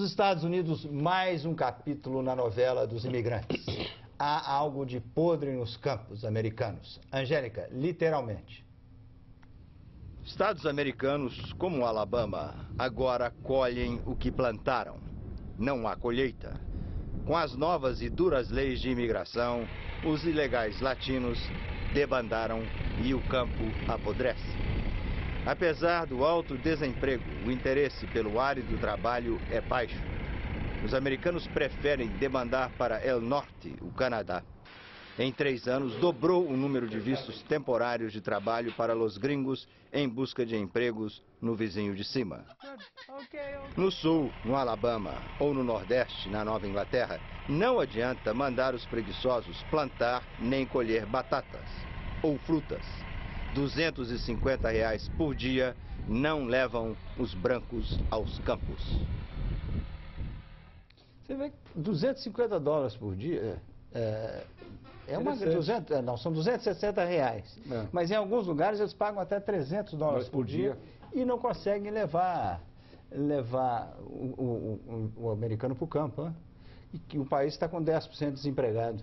Estados Unidos, mais um capítulo na novela dos imigrantes. Há algo de podre nos campos americanos. Angélica, literalmente. Estados americanos, como o Alabama, agora colhem o que plantaram. Não há colheita. Com as novas e duras leis de imigração, os ilegais latinos debandaram e o campo apodrece. Apesar do alto desemprego, o interesse pelo árido trabalho é baixo. Os americanos preferem debandar para El Norte, o Canadá. Em 3 anos, dobrou o número de vistos temporários de trabalho para os gringos em busca de empregos no vizinho de cima. No sul, no Alabama ou no Nordeste, na Nova Inglaterra, não adianta mandar os preguiçosos plantar nem colher batatas ou frutas. R$250 por dia não levam os brancos aos campos. Você vê que $250 por dia são R$260. Mas em alguns lugares eles pagam até $300 por dia e não conseguem levar o americano para o campo. Né? E que o país está com 10% desempregado.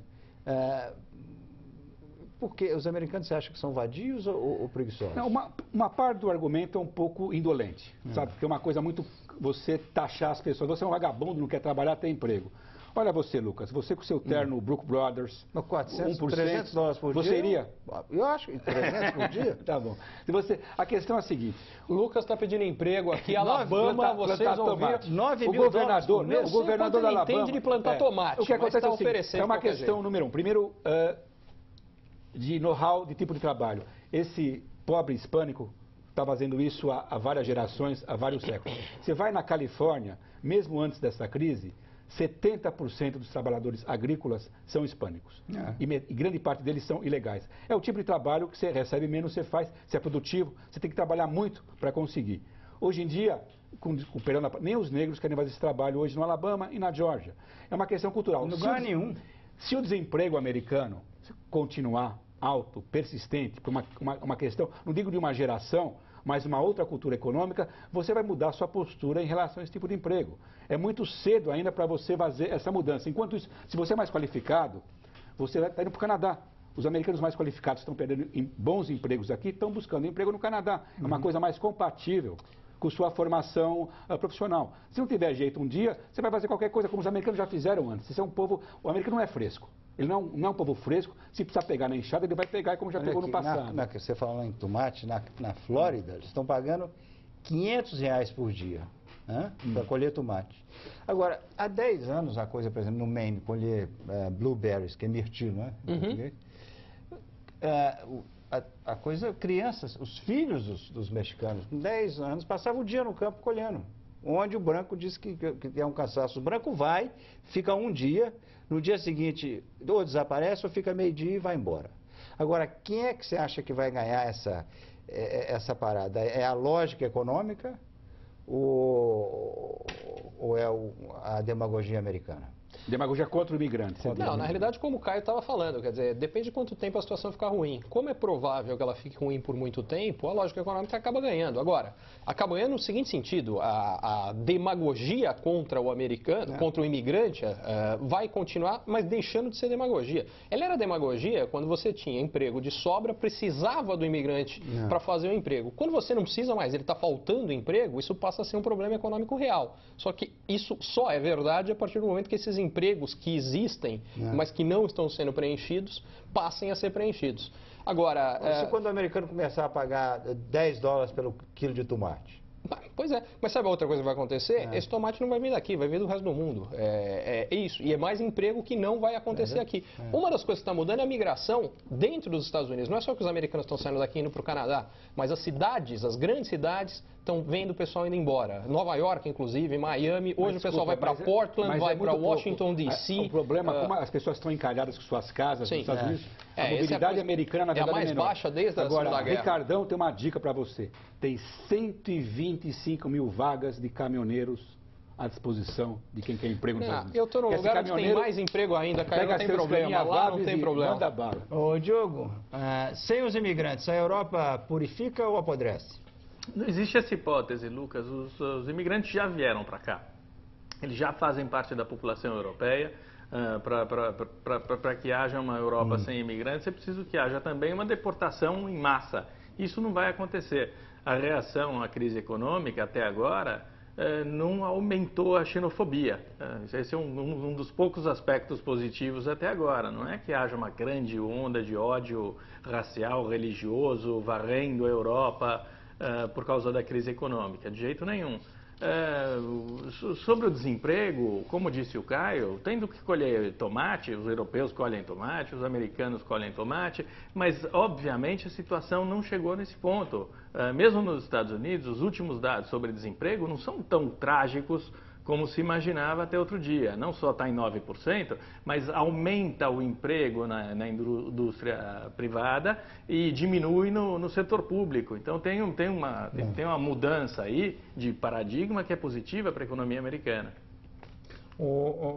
Porque os americanos, você acha que são vadios ou preguiçosos? Não, uma parte do argumento é um pouco indolente, sabe? Porque é uma coisa muito... Você taxar as pessoas, você é um vagabundo, não quer trabalhar, tem emprego. Olha você, Lucas, você com o seu terno Brook Brothers, 400, 1%, $300 por dia. Você iria? Eu acho que 300 por dia. Tá bom. A questão é a seguinte, o Lucas está pedindo emprego aqui, Alabama, vocês ouviram? $9 mil por mês. O governador da Alabama entende de plantar tomate, o que acontece mas está é uma questão, número 1. Primeiro, de know-how, de tipo de trabalho. Esse pobre hispânico está fazendo isso há várias gerações, há vários séculos. Você vai na Califórnia, mesmo antes dessa crise, 70% dos trabalhadores agrícolas são hispânicos. E grande parte deles são ilegais. É o tipo de trabalho que você recebe menos, você faz, você é produtivo, você tem que trabalhar muito para conseguir. Hoje em dia, nem os negros querem fazer esse trabalho hoje no Alabama e na Geórgia. É uma questão cultural. Não lugar nenhum. Se o desemprego americano continuar alto, persistente, por uma questão, não digo de uma geração, mas uma outra cultura econômica, você vai mudar sua postura em relação a esse tipo de emprego. É muito cedo ainda para você fazer essa mudança. Enquanto isso, se você é mais qualificado, você está indo para o Canadá. Os americanos mais qualificados estão perdendo bons empregos aqui, estão buscando emprego no Canadá. É uma coisa mais compatível com sua formação profissional. Se não tiver jeito um dia, você vai fazer qualquer coisa, como os americanos já fizeram antes. Esse é um povo, o americano não é fresco. Ele não é um povo fresco. Se precisar pegar na enxada, ele vai pegar como já pegou no passado. Você falou em tomate, na Flórida, eles estão pagando R$500 por dia para colher tomate. Agora, há 10 anos a coisa, por exemplo, no Maine, colher blueberries, que é mirtilo, não é? A coisa, crianças, os filhos dos mexicanos, com 10 anos, passavam o dia no campo colhendo. Onde o branco diz que é um cansaço. O branco vai, fica um dia, no dia seguinte ou desaparece ou fica meio-dia e vai embora. Agora, quem é que você acha que vai ganhar essa parada? É a lógica econômica ou é a demagogia americana? Demagogia contra o imigrante. Não, na realidade, como o Caio estava falando, quer dizer, depende de quanto tempo a situação ficar ruim. Como é provável que ela fique ruim por muito tempo, a lógica econômica acaba ganhando. Agora, acaba ganhando no seguinte sentido, a demagogia contra o americano, contra o imigrante, vai continuar, mas deixando de ser demagogia. Ela era demagogia quando você tinha emprego de sobra, precisava do imigrante para fazer o emprego. Quando você não precisa mais, ele está faltando emprego, isso passa a ser um problema econômico real. Só que isso só é verdade a partir do momento que esses empregos que existem, mas que não estão sendo preenchidos, passem a ser preenchidos. Agora... Se quando o americano começar a pagar $10 pelo quilo de tomate? Pois é, mas sabe a outra coisa que vai acontecer? Esse tomate não vai vir daqui, vai vir do resto do mundo. É isso, e é mais emprego que não vai acontecer aqui. Uma das coisas que está mudando é a migração dentro dos Estados Unidos. Não é só que os americanos estão saindo daqui e indo para o Canadá, mas as cidades, as grandes cidades, estão vendo o pessoal indo embora. Nova York, inclusive, Miami, hoje o pessoal vai para Portland, vai para Washington, D.C. O problema, como as pessoas estão encalhadas com suas casas nos Estados Unidos, a mobilidade americana, na verdade, é a mais baixa desde a Segunda Guerra. Ricardão tem uma dica para você. Tem 125 mil vagas de caminhoneiros à disposição de quem quer emprego nos Estados Unidos. Eu estou num lugar onde tem mais emprego ainda, Caio, não tem problema. Lá não tem problema. Manda bala. Ô, Diogo, sem os imigrantes, a Europa purifica ou apodrece? Não existe essa hipótese, Lucas. Os imigrantes já vieram para cá. eles já fazem parte da população europeia. Para que haja uma Europa sem imigrantes, é preciso que haja também uma deportação em massa. Isso não vai acontecer. A reação à crise econômica até agora não aumentou a xenofobia. Esse é um dos poucos aspectos positivos até agora. Não é que haja uma grande onda de ódio racial, religioso, varrendo a Europa por causa da crise econômica. De jeito nenhum. Sobre o desemprego, como disse o Caio, tendo que colher tomate, os europeus colhem tomate, os americanos colhem tomate, mas obviamente a situação não chegou nesse ponto. Mesmo nos Estados Unidos, os últimos dados sobre desemprego não são tão trágicos como se imaginava até outro dia. Não só está em 9%, mas aumenta o emprego na indústria privada e diminui no setor público. Então tem uma mudança aí de paradigma que é positiva para a economia americana.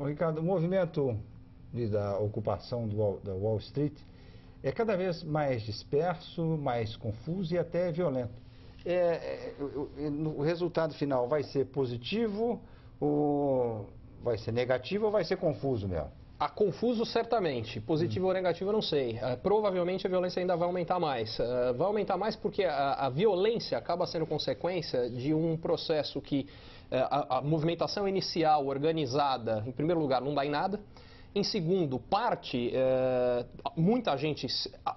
Ricardo, o movimento da ocupação da Wall Street é cada vez mais disperso, mais confuso e até violento. O resultado final vai ser positivo? Ou vai ser negativo ou vai ser confuso mesmo? Confuso certamente, positivo ou negativo eu não sei. Provavelmente a violência ainda vai aumentar mais. Vai aumentar mais porque a violência acaba sendo consequência de um processo que a movimentação inicial organizada, em primeiro lugar, não dá em nada. Em segundo, muita gente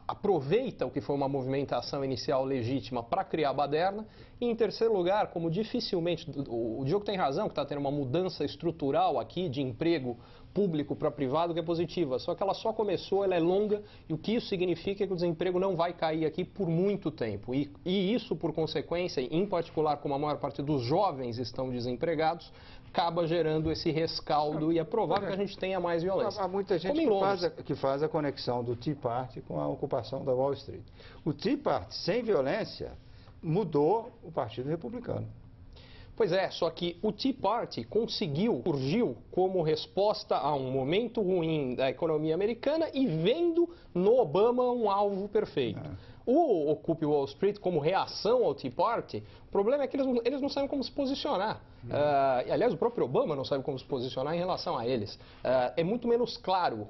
aproveita o que foi uma movimentação inicial legítima para criar baderna. E em terceiro lugar, como dificilmente, o Diogo tem razão, que está tendo uma mudança estrutural aqui de emprego público para privado que é positiva, só que ela só começou, ela é longa, e o que isso significa é que o desemprego não vai cair aqui por muito tempo. E isso, por consequência, em particular como a maior parte dos jovens estão desempregados, acaba gerando esse rescaldo e é provável que a gente tenha mais violência. Há muita gente que faz a conexão do Tea Party com a ocupação da Wall Street. O Tea Party, sem violência, mudou o Partido Republicano. Pois é, só que o Tea Party surgiu como resposta a um momento ruim da economia americana e vendo no Obama um alvo perfeito. O Occupy Wall Street, como reação ao Tea Party, o problema é que eles não sabem como se posicionar. Aliás, o próprio Obama não sabe como se posicionar em relação a eles. É muito menos claro.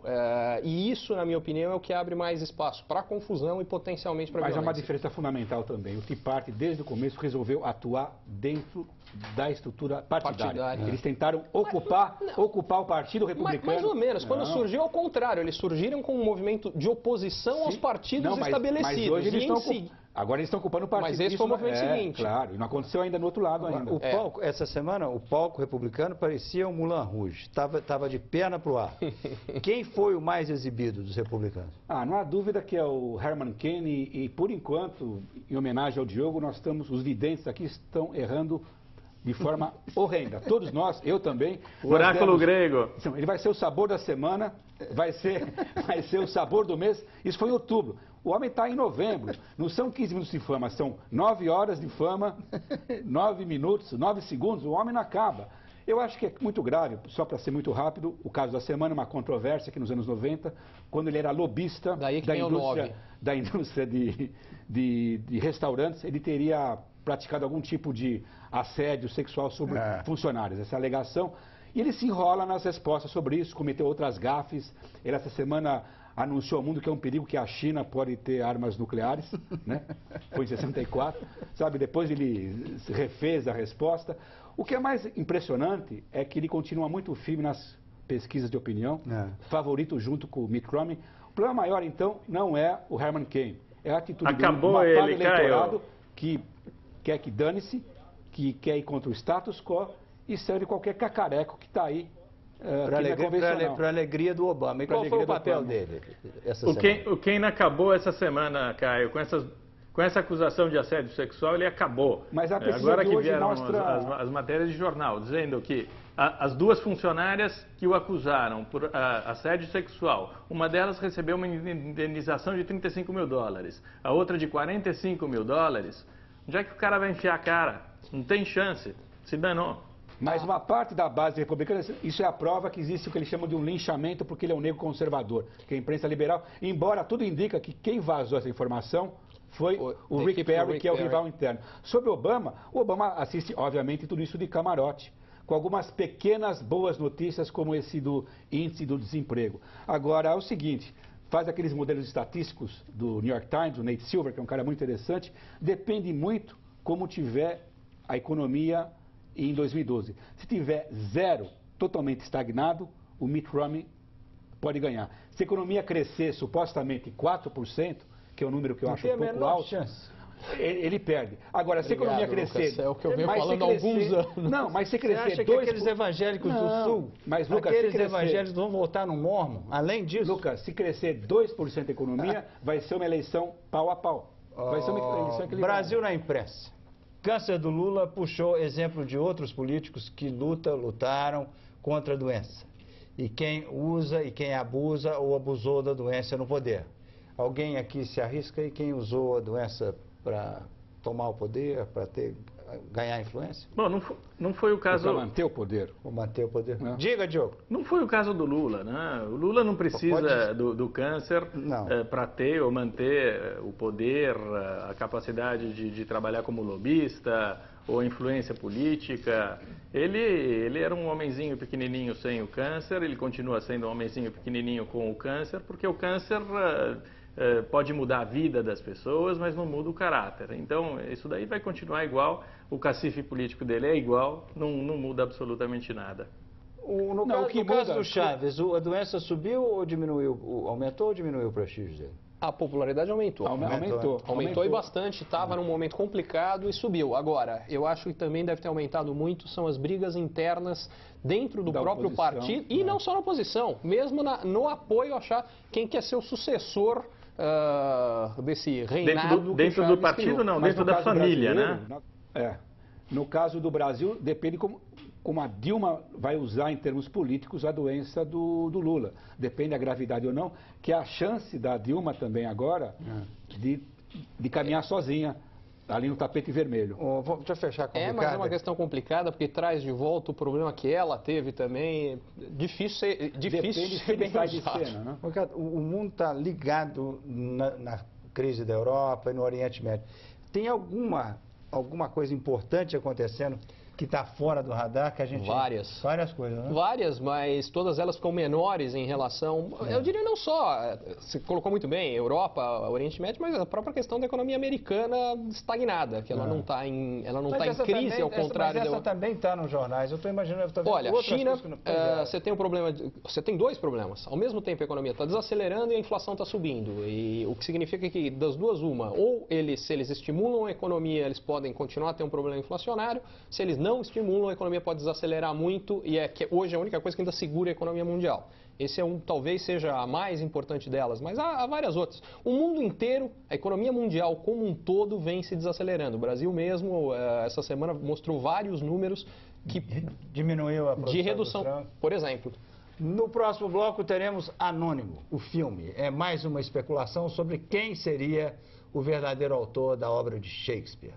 E isso, na minha opinião, é o que abre mais espaço para confusão e potencialmente para violência. Mas há uma diferença fundamental também. O Tea Party, desde o começo, resolveu atuar dentro da estrutura partidária. Eles tentaram ocupar o Partido Republicano. Mais ou menos. Quando surgiu, ao contrário. Eles surgiram com um movimento de oposição aos partidos estabelecidos. Mas hoje agora eles estão ocupando o partido. Mas esse foi o movimento seguinte. Claro, e não aconteceu ainda no outro lado ainda. Essa semana, o palco republicano parecia um Moulin Rouge. Estava de perna para o ar. Quem foi o mais exibido dos republicanos? Não há dúvida que é o Herman Cain e por enquanto, em homenagem ao Diogo, os videntes aqui estão errando de forma horrenda. Todos nós, eu também. O oráculo grego. Ele vai ser o sabor da semana, vai ser o sabor do mês. Isso foi em outubro. O homem está em novembro. Não são 15 minutos de fama, são 9 horas de fama, 9 minutos, 9 segundos. O homem não acaba. Eu acho que é muito grave, só para ser muito rápido, o caso da semana, uma controvérsia que nos anos 90, quando ele era lobista da indústria de restaurantes, ele teria praticado algum tipo de assédio sexual sobre funcionários. Essa alegação. E ele se enrola nas respostas sobre isso, cometeu outras gafes. Ele, essa semana, anunciou ao mundo que é um perigo que a China pode ter armas nucleares, né? Foi em 64, sabe? Depois ele refez a resposta. O que é mais impressionante é que ele continua muito firme nas pesquisas de opinião, favorito junto com o Mitt Romney. O problema maior, então, não é o Herman Cain, é a atitude do eleitorado que quer que dane-se, que quer ir contra o status quo e serve qualquer cacareco que está aí. Para a alegria do Obama. E qual foi o papel dele essa semana? O Cain acabou essa semana, Caio, com essa acusação de assédio sexual, ele acabou. Mas a pesquisa agora de que hoje vieram mostra... as matérias de jornal, dizendo que as duas funcionárias que o acusaram por assédio sexual, uma delas recebeu uma indenização de $35 mil, a outra de $45 mil. Onde é que o cara vai enfiar a cara? Não tem chance. Se danou. Mas uma parte da base republicana, isso é a prova que existe o que eles chamam de um linchamento porque ele é um negro conservador, que é a imprensa liberal, embora tudo indica que quem vazou essa informação foi o Rick Perry, que é o rival interno. Sobre o Obama assiste, obviamente, tudo isso de camarote. com algumas pequenas boas notícias, como esse do índice do desemprego. Agora, é o seguinte, faz aqueles modelos estatísticos do New York Times, o Nate Silver, que é um cara muito interessante, depende muito como tiver a economia em 2012. Se tiver zero, totalmente estagnado, o Mitt Romney pode ganhar. Se a economia crescer supostamente 4%, que é um número que eu acho um pouco alto, ele perde. Agora, se a economia crescer... Lucas, é o que eu venho falando há alguns anos. Não, mas se crescer... Você acha que aqueles evangélicos do Sul, mas, Lucas, aqueles evangélicos vão voltar no mormo? Além disso... Lucas, se crescer 2% a economia, vai ser uma eleição pau a pau. Vai ser uma eleição equilibrada. Brasil na imprensa. Câncer do Lula puxou exemplo de outros políticos que lutaram contra a doença. E quem usa e quem abusa ou abusou da doença no poder. Alguém aqui se arrisca e quem usou a doença para tomar o poder, para ganhar influência? Bom, não foi o caso... Para manter o poder. Ou manter o poder. Não. Diga, Diogo. Não foi o caso do Lula, né? O Lula não precisa do câncer para ter ou manter o poder, a capacidade de trabalhar como lobista ou influência política. Ele era um homenzinho pequenininho sem o câncer, ele continua sendo um homenzinho pequenininho com o câncer, porque o câncer... pode mudar a vida das pessoas, mas não muda o caráter. Então, isso daí vai continuar igual, o cacife político dele é igual, não muda absolutamente nada. No caso do Chaves, a doença subiu ou diminuiu? Aumentou ou diminuiu o prestígio dele? A popularidade aumentou. Aumentou e bastante, estava num momento complicado e subiu. Agora, eu acho que também deve ter aumentado muito são as brigas internas dentro do próprio partido, e não só na oposição, mesmo no apoio a achar quem quer ser o sucessor desse reinado dentro do partido criou. Não, mas dentro da família, né? No caso do Brasil, depende como a Dilma vai usar em termos políticos a doença do Lula. Depende da gravidade ou não, que é a chance da Dilma também agora de caminhar sozinha ali no tapete vermelho. Deixa eu fechar com mas é uma questão complicada, porque traz de volta o problema que ela teve também. Difícil Depende ser bem sai de cena, né? O mundo está ligado na crise da Europa e no Oriente Médio. Tem alguma coisa importante acontecendo que está fora do radar que a gente... Várias coisas, né? Várias, mas todas elas ficam menores em relação... Eu diria não só, você colocou muito bem, Europa, Oriente Médio, mas a própria questão da economia americana estagnada, que ela não está em crise, também, ao contrário... Mas essa também está nos jornais, eu estou imaginando... Olha, China, você tem um problema, você tem dois problemas. Ao mesmo tempo a economia está desacelerando e a inflação está subindo. E o que significa que das duas uma, ou se eles estimulam a economia, eles podem continuar a ter um problema inflacionário, se eles não estimulam, a economia pode desacelerar muito e que hoje é a única coisa que ainda segura a economia mundial. Esse talvez seja a mais importante delas, mas há várias outras. O mundo inteiro, a economia mundial como um todo vem se desacelerando. O Brasil mesmo, essa semana, mostrou vários números que diminuiu a produção de redução, por exemplo. No próximo bloco teremos Anônimo, o filme. É mais uma especulação sobre quem seria o verdadeiro autor da obra de Shakespeare.